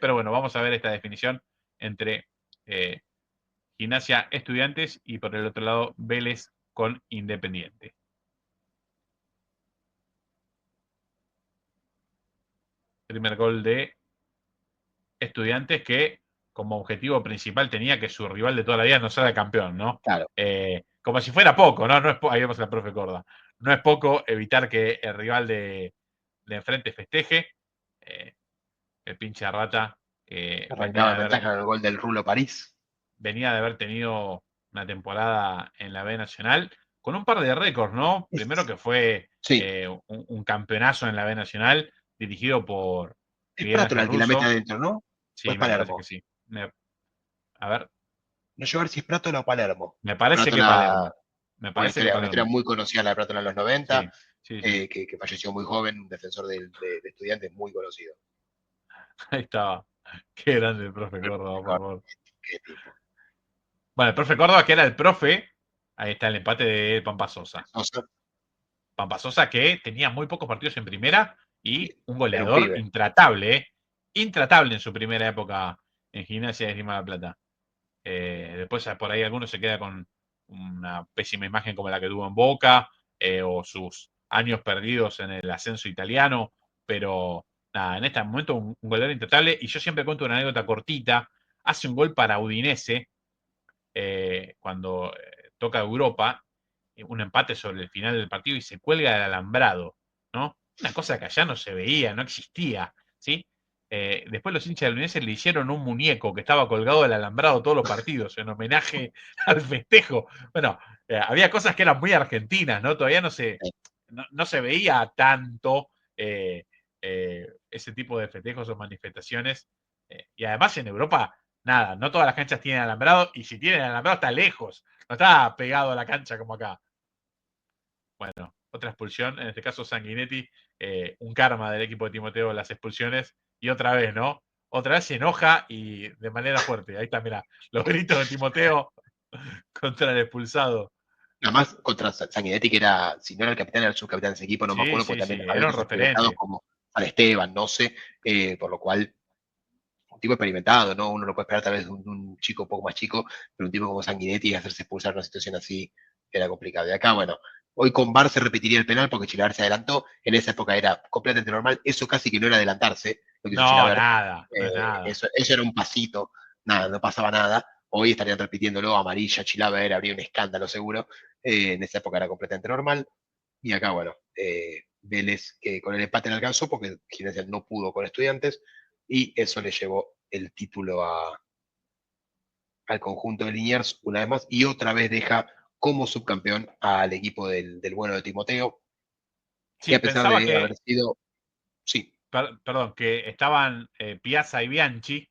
pero bueno, vamos a ver esta definición entre Gimnasia Estudiantes y por el otro lado Vélez con Independiente. Primer gol de Estudiantes que como objetivo principal tenía que su rival de toda la vida no sea campeón, ¿no? Claro. Como si fuera poco, ¿no? No es ahí vemos a la profe Corda. No es poco evitar que el rival de enfrente festeje. El pinche rata Arrancaba en ventaja con el gol del Rulo París. venía de haber tenido una temporada en la B Nacional con un par de récords, ¿no? Primero que fue sí. un campeonazo en la B Nacional dirigido por Es Miguel Prato Ángel el que la mete Russo. adentro, ¿no? ¿O Sí, es me parece que Palermo? sí. A ver, No llevo a ver si es Prato o Palermo. me parece que Prátola, Palermo. Me una parece que historia Palermo. muy conocida la de Prátola en los 90, Sí, sí, sí. que falleció muy joven, un defensor de estudiantes muy conocido. Ahí estaba. Qué grande el profe Córdoba, por favor. Qué tipo. Bueno, el profe Córdoba, que era el profe, ahí está el empate de Pampa Sosa. Sosa, Pampa Sosa que tenía muy pocos partidos en primera y un era un goleador pibe. intratable, intratable en su primera época en Gimnasia de Esgrima de La Plata. Después por ahí alguno se queda con una pésima imagen como la que tuvo en Boca o sus años perdidos en el ascenso italiano, pero nada, en este momento un goleador intratable y yo siempre cuento una anécdota cortita. Hace un gol para Udinese cuando toca Europa, un empate sobre el final del partido y se cuelga del alambrado, ¿no? Una cosa que allá no se veía, no existía, ¿sí? Después los hinchas del Udinese le hicieron un muñeco que estaba colgado del alambrado todos los partidos en homenaje al festejo. Bueno, había cosas que eran muy argentinas, ¿no? Todavía no se veía tanto ese tipo de festejos o manifestaciones. Y además en Europa nada, no todas las canchas tienen alambrado y si tienen alambrado está lejos, no está pegado a la cancha como acá. Bueno, otra expulsión, en este caso Sanguinetti, un karma del equipo de Timoteo las expulsiones y otra vez, ¿no? Otra vez se enoja y de manera fuerte. Ahí está, mira, los gritos de Timoteo contra el expulsado. Nada más contra Sanguinetti, que era, si no era el capitán, era el subcapitán de ese equipo, no me Sí, acuerdo, sí, porque sí, también había era un otros experimentados referente. como Al Esteban, no sé, por lo cual un tipo experimentado, ¿no? Uno no puede esperar tal vez de un chico un poco más chico, pero un tipo como Sanguinetti hacerse expulsar en una situación así era complicado. Y acá, bueno, hoy con VAR se repetiría el penal porque Chilaver se adelantó, en esa época era completamente normal, eso casi que no era adelantarse, lo que hizo No, Chilaver, nada, no es nada. eso era un pasito, nada, no pasaba nada. Hoy estarían repitiéndolo, amarilla, Chilaver, habría un escándalo seguro. En esa época era completamente normal. Y acá, bueno, Vélez que con el empate no alcanzó porque Gimnasia no pudo con Estudiantes y eso le llevó el título al conjunto de Liniers una vez más y otra vez deja como subcampeón al equipo del bueno de Timoteo, que Sí, a pesar pensaba de haber que, sido, sí, perdón, que estaban Piazza y Bianchi,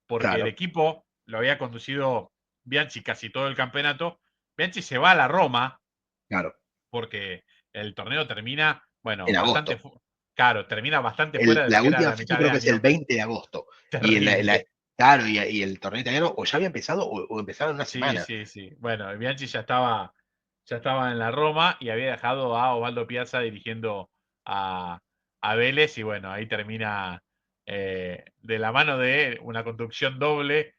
porque el claro, equipo lo había conducido Bianchi casi todo el campeonato. Bianchi se va a la Roma claro, porque el torneo termina, bueno, en bastante agosto. claro, termina bastante fuera de lo La que era última la fecha mitad de creo que es el año. 20 de agosto. Y Terrible. claro, y el torneo italiano o ya había empezado o empezaba en una Sí, semana. sí, sí. Bueno, Bianchi ya estaba en la Roma y había dejado a Osvaldo Piazza dirigiendo a, a Vélez y bueno, ahí termina de la mano de una conducción doble,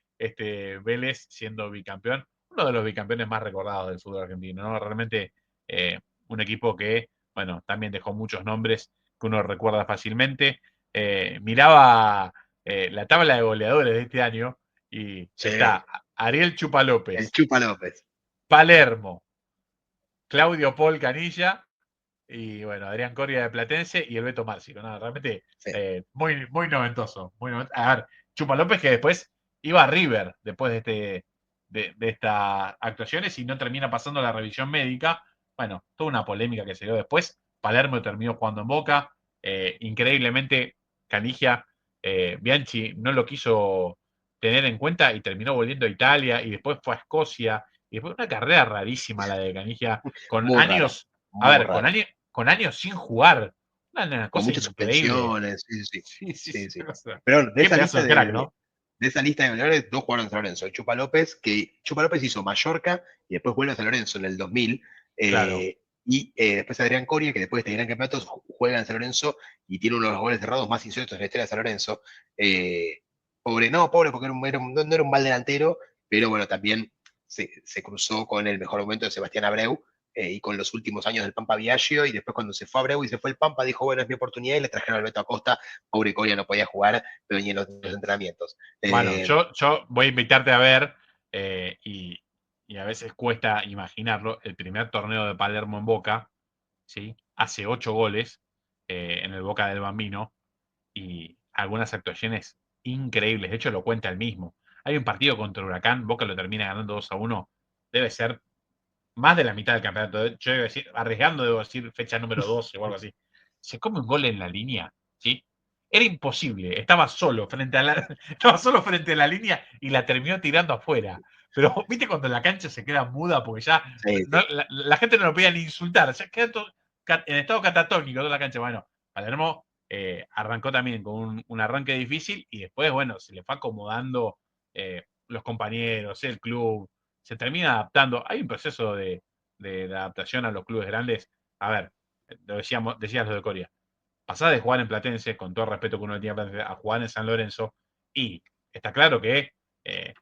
Vélez siendo bicampeón, uno de los bicampeones más recordados del fútbol argentino, ¿no? Realmente un equipo que, bueno, también dejó muchos nombres que uno recuerda fácilmente. Miraba la tabla de goleadores de este año y Sí, está Ariel Chupa el López, Chupa López. Palermo, Claudio Paul Canilla y bueno, Adrián Coria de Platense y el Beto Márcico. No, realmente Sí. muy, muy noventoso. A ver, Chupa López que después iba a River después de estas actuaciones y no termina pasando la revisión médica. Bueno, toda una polémica que se dio después. Palermo terminó jugando en Boca. Increíblemente, Canigia, Bianchi no lo quiso tener en cuenta y terminó volviendo a Italia y después fue a Escocia. Y después una carrera rarísima la de Canigia, con Muy rara, años, a muy ver, rara. con años sin jugar. Una Con cosa muchas increíble. suspensiones, sí, sí, Sí, sí, sí, sí. sí. O sea, Pero bueno, qué pedazo de crack, ¿no? de esa lista de goleadores, dos jugaron en San Lorenzo. El Chupa López, que Chupa López hizo Mallorca y después vuelve a San Lorenzo en el 2000. Claro. Después Adrián Coria, que después de este gran campeonato juega en San Lorenzo y tiene uno de los goles cerrados más insólitos en la historia de San Lorenzo. Pobre, no, pobre porque no era un mal delantero, pero bueno, también se cruzó con el mejor momento de Sebastián Abreu y con los últimos años del Pampa Viaggio, y después cuando se fue Abreu y se fue el Pampa, dijo, bueno, es mi oportunidad, y le trajeron al Beto Acosta. Pobre Coria, no podía jugar, pero ni en los entrenamientos. Bueno, yo voy a invitarte a ver, y a veces cuesta imaginarlo, el primer torneo de Palermo en Boca, ¿sí? Hace 8 goles en el Boca del Bambino y algunas actuaciones increíbles. De hecho, lo cuenta él mismo. Hay un partido contra Huracán, Boca lo termina ganando 2-1. Debe ser más de la mitad del campeonato. Yo debo decir, arriesgando, debo decir fecha número 12 o algo así. Se come un gol en la línea, ¿sí? Era imposible. Estaba solo frente a la, estaba solo frente a la línea y la terminó tirando afuera. Pero viste cuando la cancha se queda muda porque ya Sí, sí. la gente no lo podía ni insultar. Se queda todo en estado catatónico toda la cancha. Bueno, Palermo arrancó también con un arranque difícil y después, bueno, se le fue acomodando los compañeros, el club, se termina adaptando. Hay un proceso de adaptación a los clubes grandes. A ver, decías lo de Coria. Pasás de jugar en Platense, con todo el respeto que uno tenía a jugar en San Lorenzo, y está claro que eh,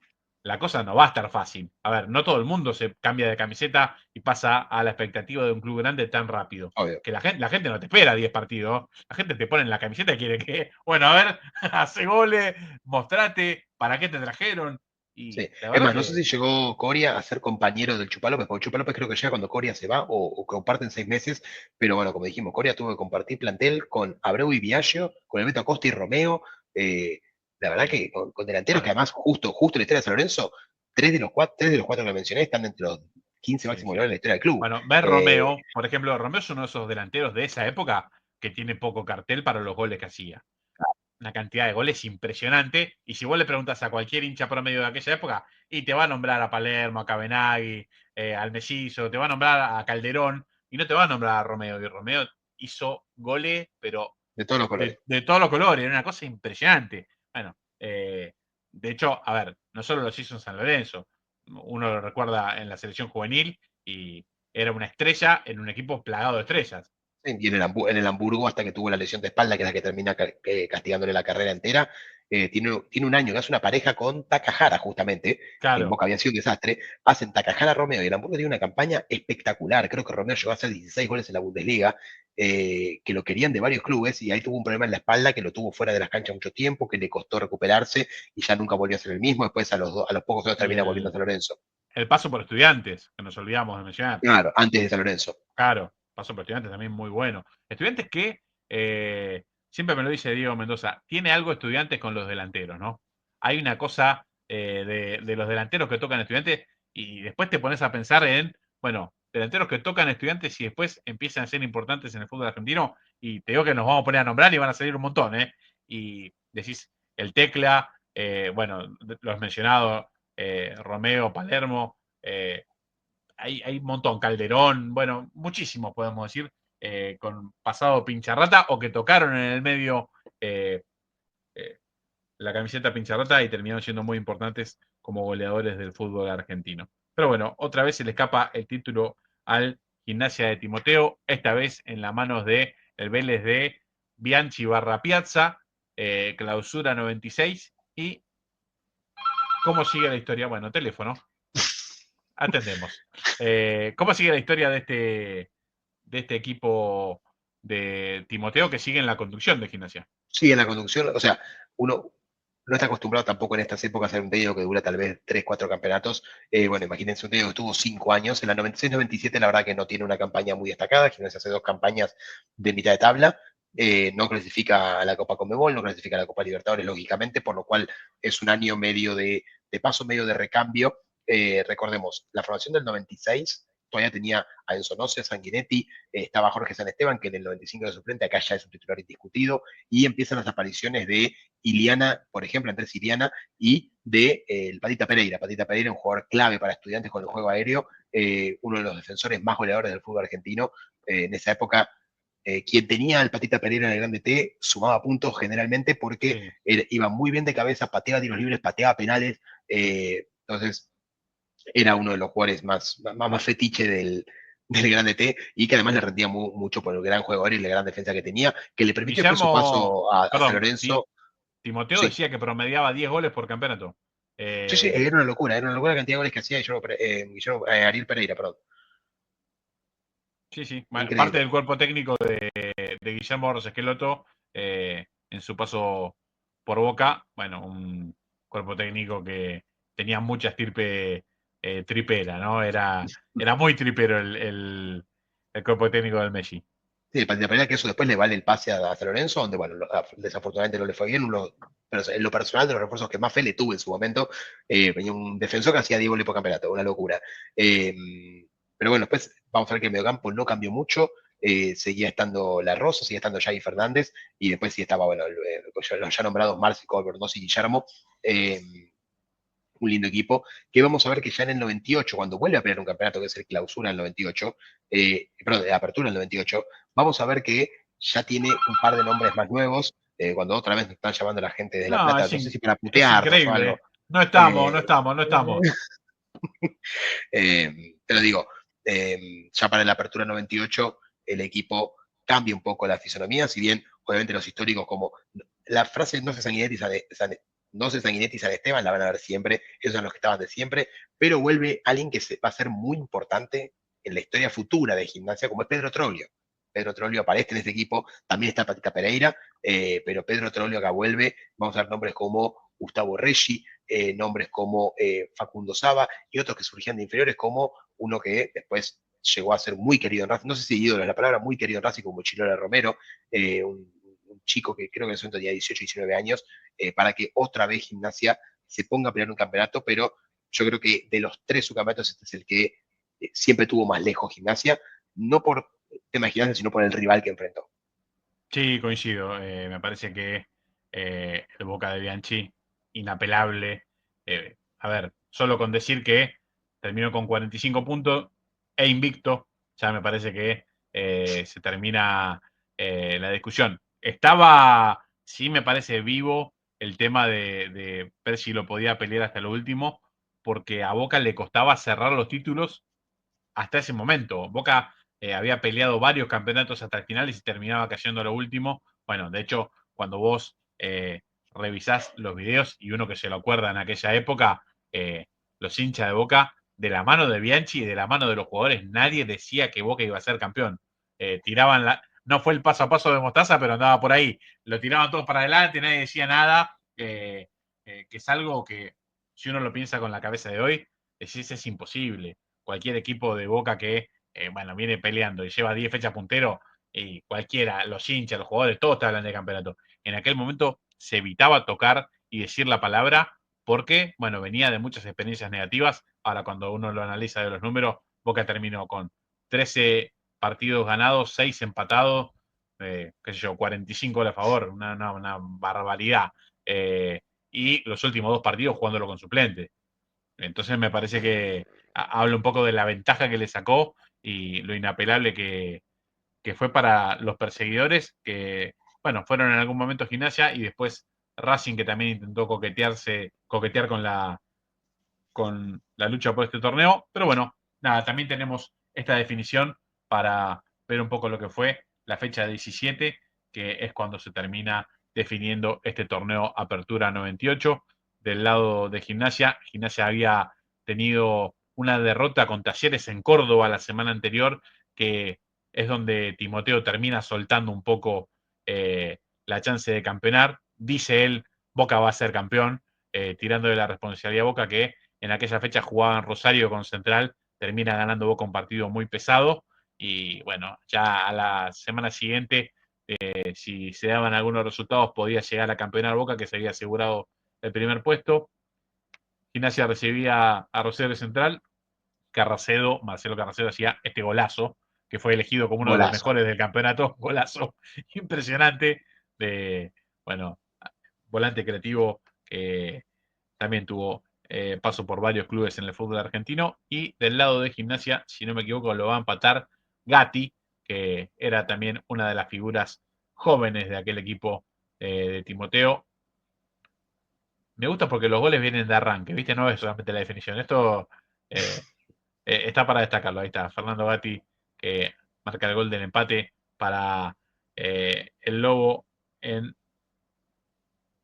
la cosa no va a estar fácil. A ver, no todo el mundo se cambia de camiseta y pasa a la expectativa de un club grande tan rápido. Obvio. Que la gente no te espera 10 partidos, la gente te pone en la camiseta y quiere que, bueno, a ver, hace goles, mostrate, ¿para qué te trajeron? Sí. Y la Es verdad más, no sé que si llegó Coria a ser compañero del Chupalópez, porque Chupalópez creo que llega cuando Coria se va o comparten 6 meses, pero bueno, como dijimos, Coria tuvo que compartir plantel con Abreu y Viaggio, con el Beto Acosta y Romeo. eh, la verdad que con delanteros que bueno, además, justo en la historia de San Lorenzo, tres de los cuatro que mencioné están entre los 15 sí, máximos sí. goleadores de la historia del club. Bueno, ver Eh, Romeo, por ejemplo, Romeo es uno de esos delanteros de esa época que tiene poco cartel para los goles que hacía. Una cantidad de goles impresionante. Y si vos le preguntas a cualquier hincha promedio de aquella época, y te va a nombrar a Palermo, a Cabenagui, al Mellizo, te va a nombrar a Calderón, y no te va a nombrar a Romeo. Y Romeo hizo goles, pero de todos los colores. de todos los colores, era una cosa impresionante. Bueno, de hecho, a ver, no solo los hizo en San Lorenzo, uno lo recuerda en la selección juvenil y era una estrella en un equipo plagado de estrellas. Y en el Hamburgo, hasta que tuvo la lesión de espalda, que es la que termina castigándole la carrera entera. Tiene un año que hace una pareja con Takahara, justamente, que en Claro, Boca había sido un desastre. Hacen Takahara Romeo, y el Hamburgo tiene una campaña espectacular. Creo que Romeo llegó a hacer 16 goles en la Bundesliga, que lo querían de varios clubes, y ahí tuvo un problema en la espalda que lo tuvo fuera de las canchas mucho tiempo, que le costó recuperarse, y ya nunca volvió a ser el mismo. Después, a los pocos años, y termina volviendo a San Lorenzo. el paso por Estudiantes, que nos olvidamos de mencionar. Claro, antes de San Lorenzo. Claro, paso por Estudiantes también muy bueno. Estudiantes que, siempre me lo dice Diego Mendoza, tiene algo Estudiantes con los delanteros, ¿no? Hay una cosa de los delanteros que tocan Estudiantes y después te pones a pensar en, bueno, delanteros que tocan Estudiantes y después empiezan a ser importantes en el fútbol argentino y te digo que nos vamos a poner a nombrar y van a salir un montón, ¿eh? Y decís, el Tecla, bueno, los mencionados, Romeo, Palermo, hay un montón, Calderón, bueno, muchísimos podemos decir, con pasado pincharrata o que tocaron en el medio eh, eh, la camiseta pincharrata y terminaron siendo muy importantes como goleadores del fútbol argentino. Pero bueno, otra vez se le escapa el título al Gimnasia de Timoteo, esta vez en las manos de el Vélez de Bianchi Barra Piazza, clausura 96. ¿Y cómo sigue la historia? Bueno, teléfono. Atendemos. ¿Cómo sigue la historia de este equipo de Timoteo que sigue en la conducción de Gimnasia? Sí, en la conducción, o sea, uno no está acostumbrado tampoco en estas épocas a hacer un técnico que dura tal vez 3 4 campeonatos. Bueno, imagínense un técnico que estuvo 5 años. En la 96-97 la verdad que no tiene una campaña muy destacada. Gimnasia hace 2 campañas de mitad de tabla. No clasifica a la Copa Conmebol, no clasifica a la Copa Libertadores, lógicamente, por lo cual es un año medio de paso, medio de recambio. Recordemos, la formación del 96 todavía tenía a Enzo Noce, a Sanguinetti, estaba Jorge San Esteban, que en el 95 era suplente, acá ya es un titular indiscutido, y empiezan las apariciones de Iliana, por ejemplo, Andrés Iliana, y de el Patita Pereira. Patita Pereira, un jugador clave para Estudiantes con el juego aéreo, uno de los defensores más goleadores del fútbol argentino. En esa época, quien tenía al Patita Pereira en el Grande T sumaba puntos generalmente porque Sí. iba muy bien de cabeza, pateaba tiros libres, pateaba penales. Entonces, era uno de los jugadores más fetiche del Grande T, y que además le rendía mucho por el gran jugador y la gran defensa que tenía, que le permitió después su Guillermo, paso a San perdón, Lorenzo. Timoteo Sí, decía que promediaba 10 goles por campeonato. sí, sí, Eh, era una locura la cantidad de goles que hacía Ariel Pereira, perdón. sí, sí. Bueno, parte Increíble. del cuerpo técnico de Guillermo Borges Esqueloto en su paso por Boca. Bueno, un cuerpo técnico que tenía mucha estirpe tripera, ¿no? Era muy tripero el cuerpo técnico del Messi. Sí, el partido de Pereira, que eso después le vale el pase a San Lorenzo, donde, bueno, desafortunadamente no le fue bien. Pero en lo personal, de los refuerzos que más fe le tuve en su momento, venía un defensor que hacía 10 goles por campeonato, una locura. Eh, pero bueno, después vamos a ver que el mediocampo no cambió mucho. Seguía estando La Rosa, seguía estando Jair Fernández, y después sí estaba, bueno, los ya nombrados Marci, Colbert, y Guillermo. Eh, un lindo equipo, que vamos a ver que ya en el 98, cuando vuelve a pelear un campeonato, que es el clausura en el 98, perdón, de apertura en el 98, vamos a ver que ya tiene un par de nombres más nuevos, cuando otra vez nos están llamando la gente de La No, Plata, no sé si para es putearnos o algo. increíble. No estamos, no eh, estamos, no estamos. te lo digo, ya para la apertura 98 el equipo cambia un poco la fisonomía, si bien obviamente los históricos como la frase no se sanguinetti no se sanguinetti San Esteban la van a ver siempre, esos son los que estaban de siempre, pero vuelve alguien que va a ser muy importante en la historia futura de Gimnasia, como es Pedro Troglio. Pedro Troglio aparece en este equipo, también está Patita Pereira, pero Pedro Troglio acá vuelve, vamos a ver nombres como Gustavo Reggi, nombres como Facundo Saba y otros que surgían de inferiores, como uno que después llegó a ser muy querido en Racing, no sé si ídolo es la palabra, muy querido en Racing, como Chilola Romero, un chico que creo que en ese momento tenía 18, 19 años, para que otra vez Gimnasia se ponga a pelear un campeonato, pero yo creo que de los tres subcampeonatos este es el que siempre tuvo más lejos Gimnasia, no por tema de Gimnasia, sino por el rival que enfrentó. Sí, coincido. Me parece que el Boca de Bianchi, inapelable. A ver, solo con decir que terminó con 45 puntos e invicto, ya me parece que se termina la discusión. Estaba, sí me parece vivo el tema de ver si lo podía pelear hasta lo último, porque a Boca le costaba cerrar los títulos hasta ese momento. Boca había peleado varios campeonatos hasta el final y se terminaba cayendo a lo último. Bueno, de hecho, cuando vos revisás los videos y uno que se lo acuerda en aquella época, los hinchas de Boca, de la mano de Bianchi y de la mano de los jugadores, nadie decía que Boca iba a ser campeón. Tiraban no fue el paso a paso de Mostaza, pero andaba por ahí. Lo tiraban todos para adelante, nadie decía nada, que es algo que, si uno lo piensa con la cabeza de hoy, decís es imposible. Cualquier equipo de Boca que, bueno, viene peleando y lleva 10 fechas puntero, y cualquiera, los hinchas, los jugadores, todos te hablan de campeonato. En aquel momento se evitaba tocar y decir la palabra porque, bueno, venía de muchas experiencias negativas. Ahora, cuando uno lo analiza de los números, Boca terminó con 13 partidos ganados, 6 empatados, qué sé yo, 45 goles a favor, una barbaridad. Eh, y los últimos dos partidos jugándolo con suplente. Entonces me parece que habla un poco de la ventaja que le sacó y lo inapelable que fue para los perseguidores, que, bueno, fueron en algún momento Gimnasia y después Racing, que también intentó coquetear con la lucha por este torneo. Pero bueno, nada, también tenemos esta definición para ver un poco lo que fue la fecha 17, que es cuando se termina definiendo este torneo Apertura 98. Del lado de Gimnasia, Gimnasia había tenido una derrota con Talleres en Córdoba la semana anterior, que es donde Timoteo termina soltando un poco la chance de campeonar. Dice él, Boca va a ser campeón, tirando de la responsabilidad a Boca, que en aquella fecha jugaba en Rosario con Central, termina ganando Boca un partido muy pesado y bueno, ya a la semana siguiente, si se daban algunos resultados, podía llegar a campeonar Boca, que se había asegurado el primer puesto. Gimnasia recibía a Rosario Central, Marcelo Carracedo hacía este golazo, que fue elegido como uno de los Golazo. mejores del campeonato, golazo impresionante de, bueno, volante creativo que también tuvo paso por varios clubes en el fútbol argentino. Y del lado de Gimnasia, si no me equivoco, lo va a empatar Gatti, que era también una de las figuras jóvenes de aquel equipo de Timoteo. Me gusta porque los goles vienen de arranque, ¿viste? No es solamente la definición. Esto eh, está para destacarlo. Ahí está, Fernando Gatti, que marca el gol del empate para el Lobo en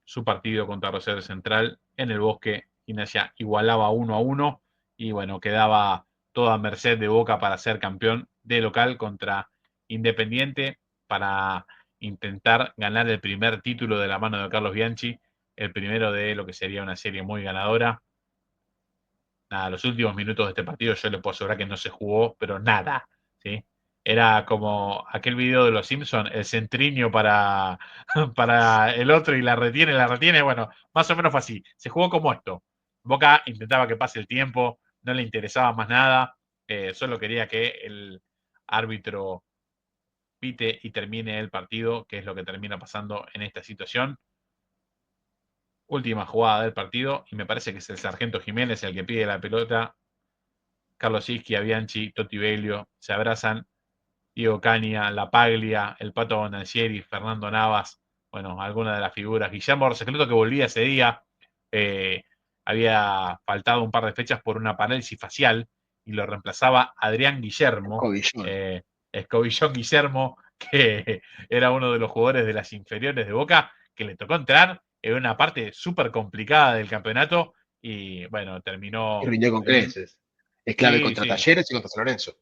su partido contra Rosario Central en el Bosque. Gimnasia igualaba 1-1 y bueno, quedaba toda merced de Boca para ser campeón de local contra Independiente para intentar ganar el primer título de la mano de Carlos Bianchi, el primero de lo que sería una serie muy ganadora. Nada, los últimos minutos de este partido yo le puedo asegurar que no se jugó, pero nada, ¿sí? Era como aquel video de los Simpsons, el centriño para, para el otro y la retiene, bueno, más o menos fue así. Se jugó como esto. Boca intentaba que pase el tiempo, no le interesaba más nada, solo quería que el árbitro pite y termine el partido, que es lo que termina pasando en esta situación. Última jugada del partido, y me parece que es el Sargento Jiménez el que pide la pelota. Carlos Isquia, Bianchi, Totti Belio se abrazan. Diego Cania, La Paglia, el Pato Bonancieri, Fernando Navas, bueno, algunas de las figuras. Guillermo Secreto, que volvía ese día, eh, había faltado un par de fechas por una parálisis facial y lo reemplazaba Adrián Guillermo, Cobillón. Escobillón Guillermo, que era uno de los jugadores de las inferiores de Boca, que le tocó entrar en una parte súper complicada del campeonato y bueno, Y terminó. rindió con creces. Es clave Sí, contra sí, Talleres y contra San Lorenzo.